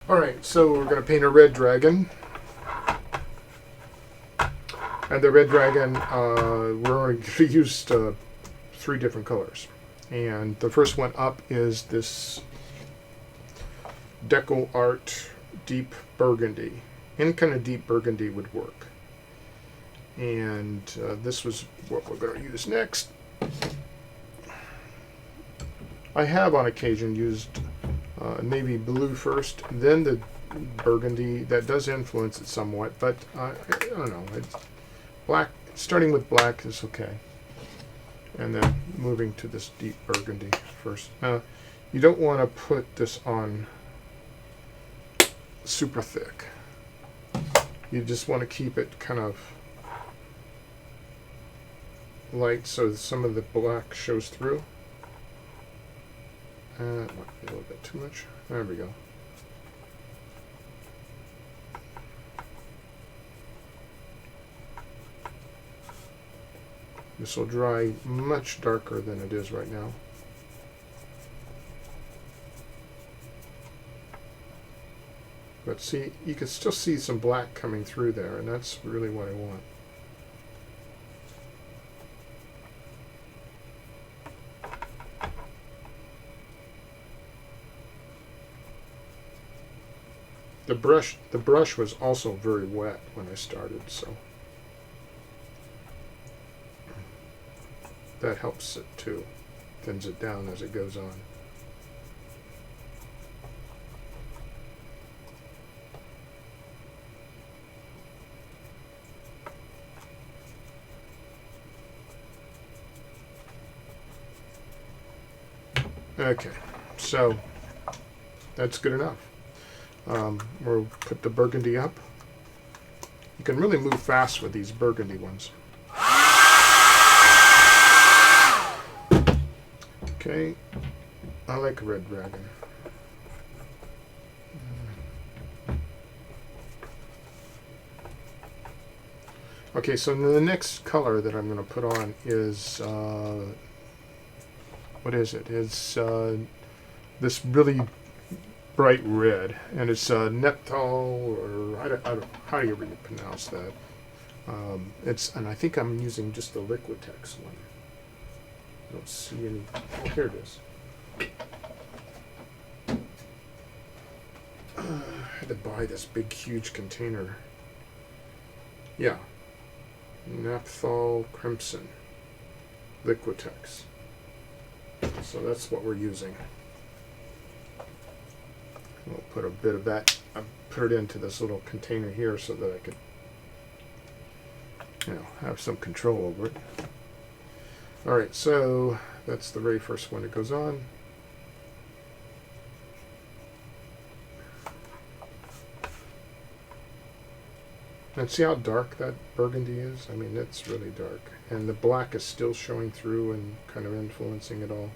Alright, so we're going to paint a red dragon. And the red dragon, we're going to use 3 different colors. And the first one up is this Deco Art Deep Burgundy. Any kind of deep burgundy would work. And this was what we're going to use next. I have on occasion used navy blue first, then the burgundy. That does influence it somewhat, but I don't know. Black, starting with black is okay. And then moving to this deep burgundy first. Now, you don't want to put this on super thick. You just want to keep it kind of light so some of the black shows through. That might be a little bit too much. There we go. This will dry much darker than it is right now. But see, you can still see some black coming through there, and that's really what I want. The brush was also very wet when I started, so that helps it too, thins it down as it goes on. Okay, so that's good enough. We'll put the burgundy up. You can really move fast with these burgundy ones. Okay, I like a red dragon. Okay, so the next color that I'm going to put on is, what is it? It's this really bright red, and it's nephthol, or I don't, how do you really pronounce that? And I think I'm using just the Liquitex one. I don't see any. Oh, here it is. I had to buy this big, huge container. Yeah. Nephthol Crimson. Liquitex. So that's what we're using. We'll put a bit of that. I put it into this little container here so that I could, have some control over it. Alright, so that's the very first one that goes on. And see how dark that burgundy is? I mean, it's really dark. And the black is still showing through and kind of influencing it all.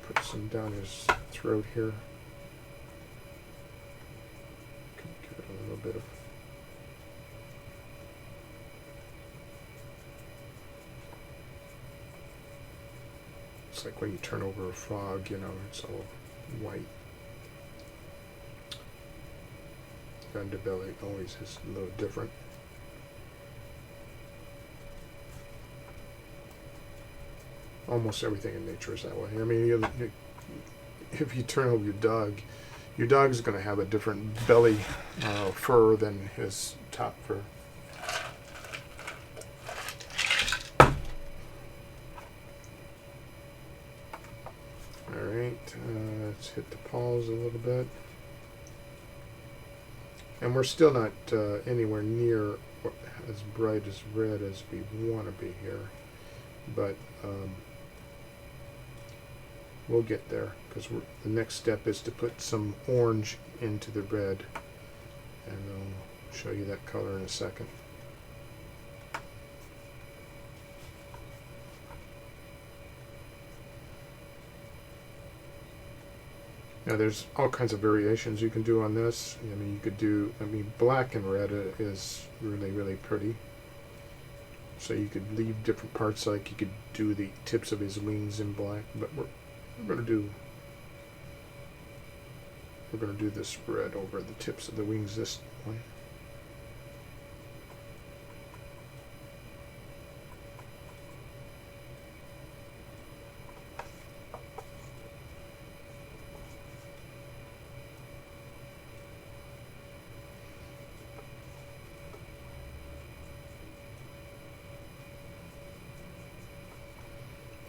Put some down his throat here. Give it a little bit of. It's like when you turn over a frog, it's all white. The underbelly always is a little different. Almost everything in nature is that way. I mean, if you turn over your dog's going to have a different belly fur than his top fur. Alright, let's hit the paws a little bit. And we're still not anywhere near as bright as red as we want to be here. But we'll get there, because the next step is to put some orange into the red, and I'll show you that color in a second. Now there's all kinds of variations you can do on this. I mean, you could do, black and red is really, really pretty. So you could leave different parts, like you could do the tips of his wings in black, but we're gonna do this red over the tips of the wings this one.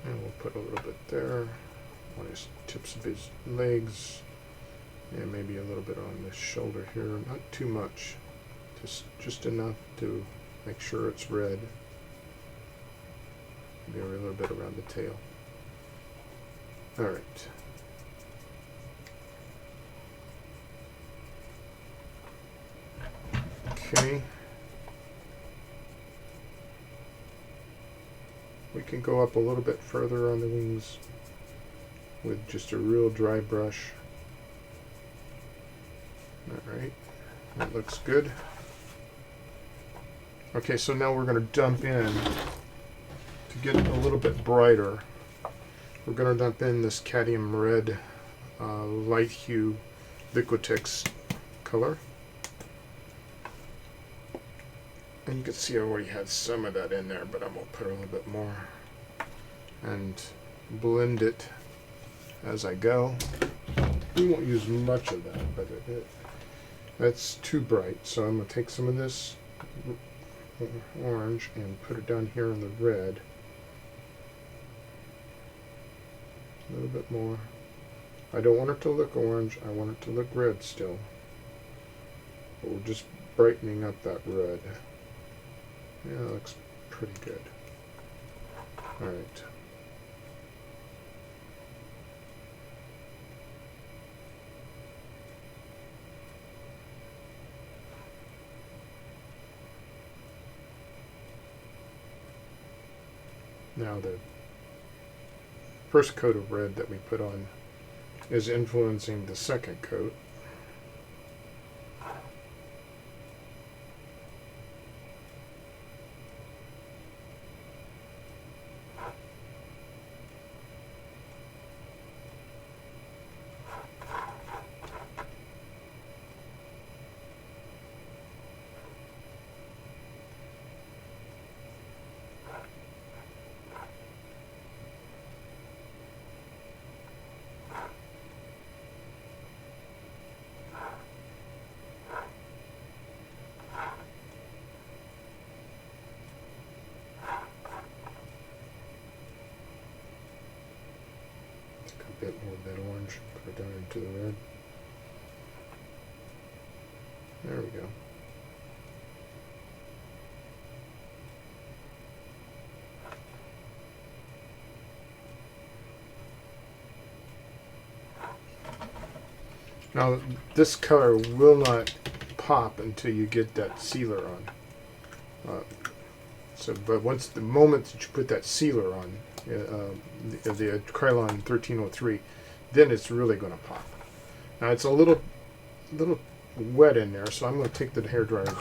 And we'll put a little bit there on his tips of his legs, and maybe a little bit on the shoulder here. Not too much, just enough to make sure it's red. Maybe a little bit around the tail. All right. Okay. We can go up a little bit further on the wings with just a real dry brush. Alright, that looks good. Okay, so now we're going to dump in, to get a little bit brighter, we're going to dump in this cadmium red light hue Liquitex color. And you can see I already had some of that in there, but I'm going to put a little bit more and blend it as I go. We won't use much of that, but that's too bright, so I'm going to take some of this orange and put it down here in the red. A little bit more. I don't want it to look orange, I want it to look red still. But we're just brightening up that red. Yeah, that looks pretty good. Alright. Now the first coat of red that we put on is influencing the second coat. Bit more of that orange, put it down into the red. There we go. Now this color will not pop until you get that sealer on. But once the moment that you put that sealer on, the Krylon 1303, then it's really going to pop. Now it's a little wet in there, so I'm going to take the hairdryer again.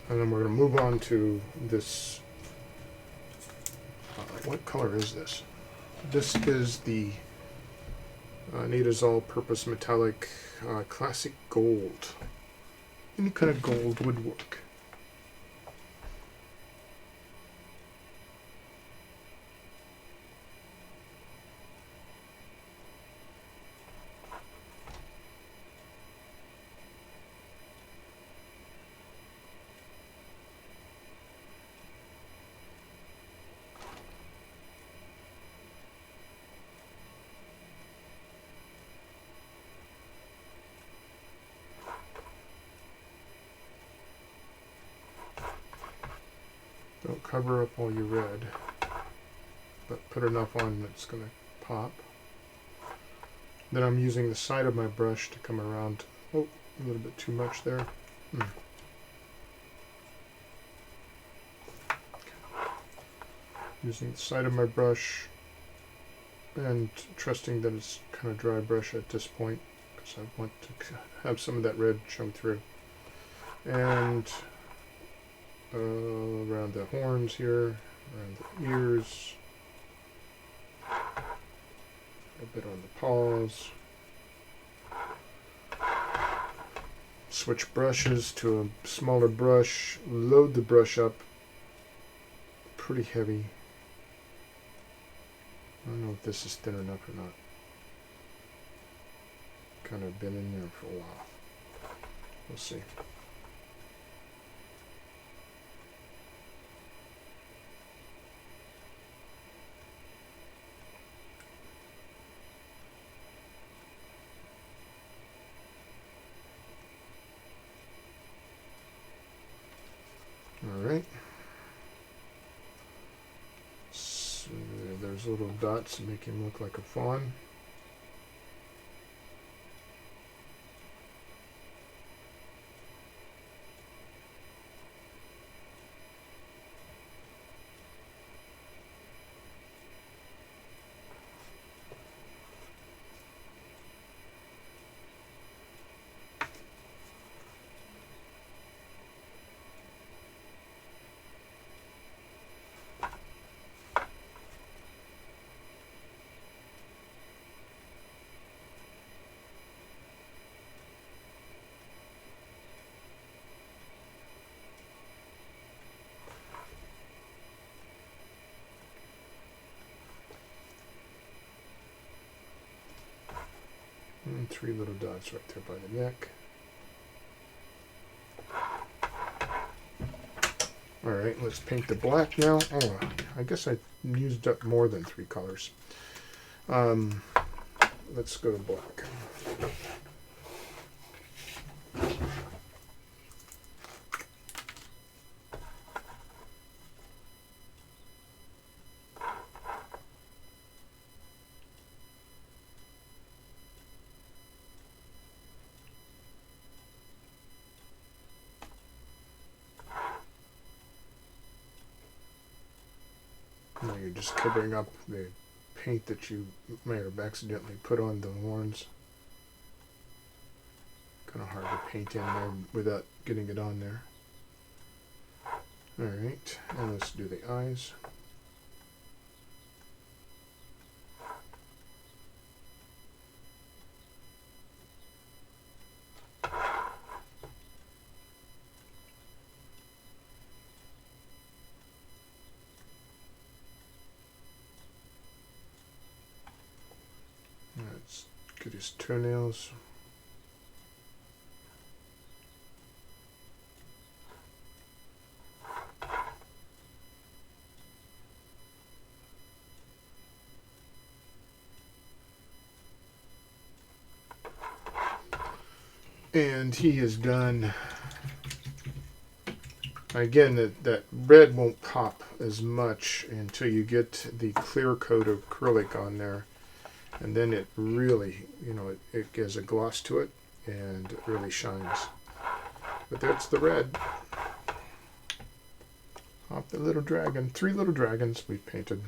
And then we're going to move on to this. What color is this? This is the Nita's All-Purpose Metallic Classic Gold. Any kind of gold would work. Don't cover up all your red, but put enough on that's going to pop. Then I'm using the side of my brush to come around. Oh, A little bit too much there. Using the side of my brush and trusting that it's kind of dry brush at this point because I want to have some of that red show through. And around the horns here, around the ears, a bit on the paws. Switch brushes to a smaller brush, load the brush up pretty heavy. I don't know if this is thin enough or not. Kind of been in there for a while. We'll see. All right. So there's little dots to make him look like a fawn. And 3 little dots right there by the neck. Alright, let's paint the black now. Oh, I guess I used up more than 3 colors. Let's go to black. Now you're just covering up the paint that you may have accidentally put on the horns. Kind of hard to paint in there without getting it on there. Alright, and let's do the eyes. Let's get his toenails. And he is done. Again, that red won't pop as much until you get the clear coat of acrylic on there. And then it really, it gives a gloss to it and it really shines. But that's the red. Off the little dragon. 3 little dragons we've painted.